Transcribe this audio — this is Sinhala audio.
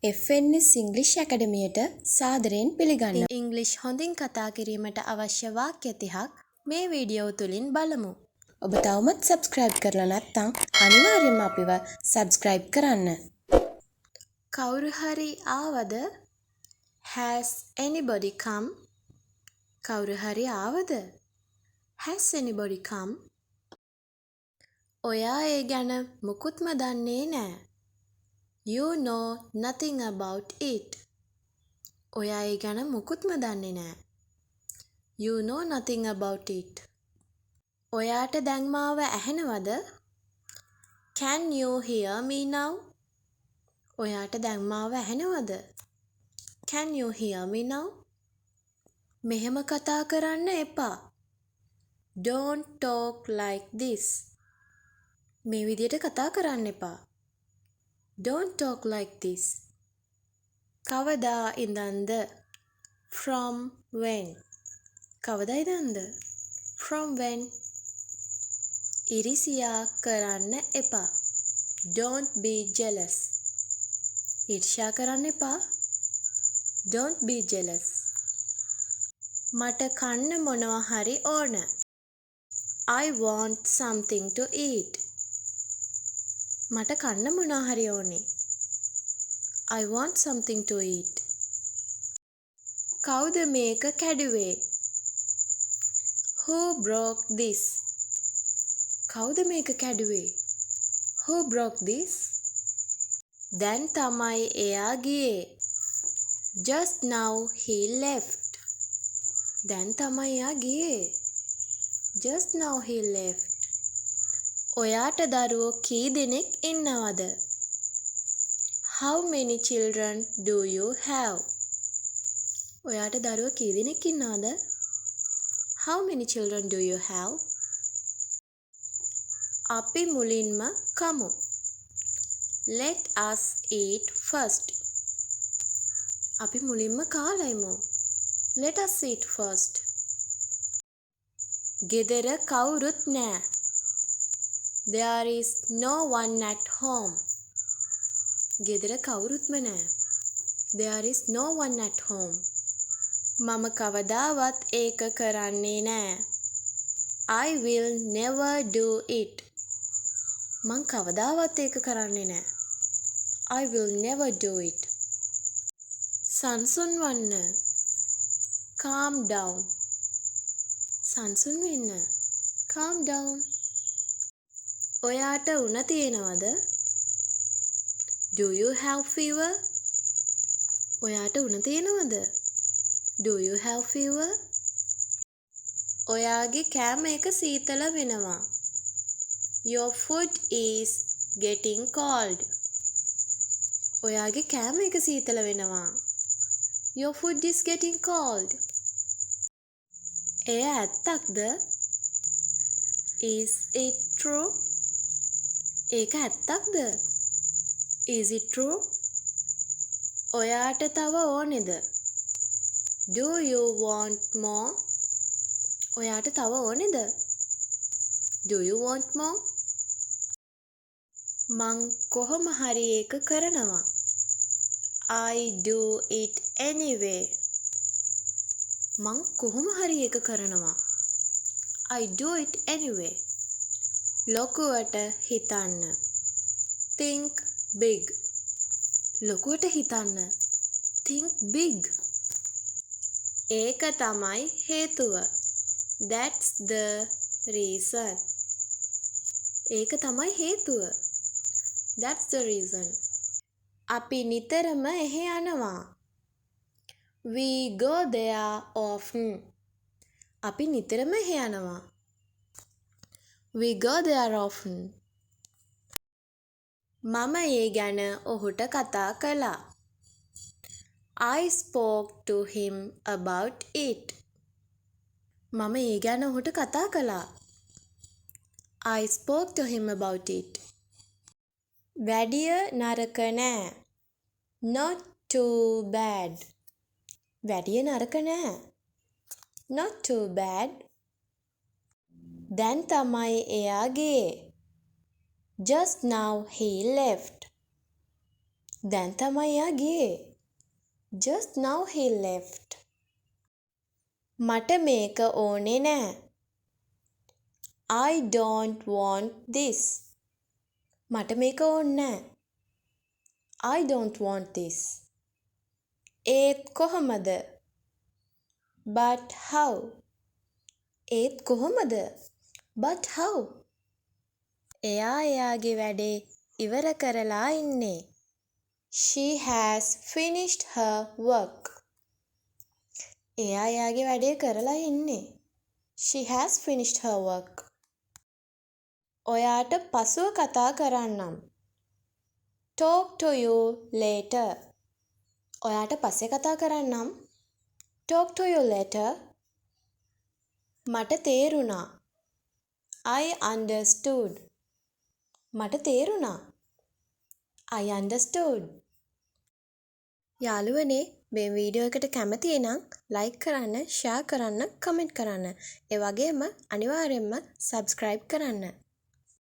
FNS ඉංග්‍රීසි ඇකඩමියට සාදරයෙන් පිළිගන්නවා. ඉංග්‍රීසි හොඳින් කතා කිරීමට අවශ්‍ය වාක්‍ය 30ක් මේ වීඩියෝ තුලින් බලමු. ඔබ තවමත් subscribe කරලා නැත්නම් අනිවාර්යයෙන්ම අපිව subscribe කරන්න. කවුරු හරි ආවද? Has anybody come? කවුරු හරි ආවද? Has anybody come? ඔයා ඒ ගැන මුකුත්ම දන්නේ නෑ. You know nothing about it. ඔයා ඒ ගැන මුකුත්ම දන්නේ නෑ. You know nothing about it. ඔයාට දැන් මාව ඇහෙනවද? Can you hear me now? ඔයාට දැන් මාව ඇහෙනවද? Can you hear me now? මෙහෙම කතා කරන්න එපා. Don't talk like this. මේ විදියට කතා කරන්න එපා. Don't talk like this. කවදා ඉඳන්ද? From when? කවදා ඉඳන්ද? From when? ඉරිසියා කරන්න එපා. Don't be jealous. ඊර්ෂ්‍යා කරන්න එපා. Don't be jealous. මට කන්න මොනවා හරි ඕන. I want something to eat. මට කන්න මොනවා හරි ඕනේ. I want something to eat. කවුද මේක කැඩුවේ? Who broke this? කවුද මේක කැඩුවේ? Who broke this? දැන් තමයි එයා ගියේ. Just now he left. දැන් තමයි එයා ගියේ. Just now he left. ඔයාට දරුවෝ කී දෙනෙක් ඉන්නවද? How many children do you have? ඔයාට දරුවෝ කී දෙනෙක් ඉන්නවද? How many children do you have? අපි මුලින්ම කමු. Let us eat first. අපි මුලින්ම කාලා ඉමු. Let us eat first. ගෙදර කවුරුත් නෑ. There is no one at home. ගෙදර කවුරුත්ම නෑ. There is no one at home. මම කවදාවත් ඒක කරන්නේ නෑ. I will never do it. මං කවදාවත් ඒක කරන්නේ නෑ. I will never do it. සංසුන් වන්න. Calm down. සංසුන් වෙන්න. Calm down. ඔයාට උණ තියෙනවද? Do you have fever? ඔයාට උණ තියෙනවද? Do you have fever? ඔයාගේ කෑම එක සීතල වෙනවා. Your food is getting cold. ඔයාගේ කෑම එක සීතල වෙනවා. Your food is getting cold. එය ඇත්තක්ද? Is it true? ඒක ඇත්තක්ද? Is it true? ඔයාට තව ඕනේද? Do you want more? ඔයාට තව ඕනේද? Do you want more? මං කොහොම හරි ඒක කරනවා. I do it anyway. මං කොහොම හරි ඒක කරනවා. I do it anyway. ලොකුවට හිතන්න. Think big. ලොකුවට හිතන්න. Think big. ඒක තමයි හේතුව. That's the reason. ඒක තමයි හේතුව. That's the reason. අපි නිතරම එහෙ යනවා. We go there often. අපි නිතරම එහෙ යනවා. We go there often. මම ඒ ගැන ඔහුට කතා කළා. I spoke to him about it. මම ඒ ගැන ඔහුට කතා කළා. I spoke to him about it. වැඩිය නරක නෑ. Not too bad. වැඩිය නරක නෑ. Not too bad. දැන් තමයි එයා ගියේ. Just now he left. දැන් තමයි එයා ගියේ. Just now he left. මට මේක ඕනේ නෑ. I don't want this. මට මේක ඕනේ නෑ. I don't want this. ඒත් කොහොමද? But how? ඒත් කොහොමද? But how? එයා එයාගේ වැඩේ ඉවර කරලා ඉන්නේ. She has finished her work. එයා එයාගේ වැඩේ කරලා ඉන්නේ. She has finished her work. ඔයාට පසුව කතා කරන්නම්. Talk to you later. ඔයාට පස්සේ කතා කරන්නම්. Talk to you later. මට තේරුණා. I understood. මට තේරුණා. I understood. යාළුවනේ මේ වීඩියෝ එකට කැමති නම් ලයික් කරන්න, ෂෙයා කරන්න, කමෙන්ට් කරන්න. ඒ වගේම අනිවාර්යයෙන්ම සබ්ස්ක්‍රයිබ් කරන්න.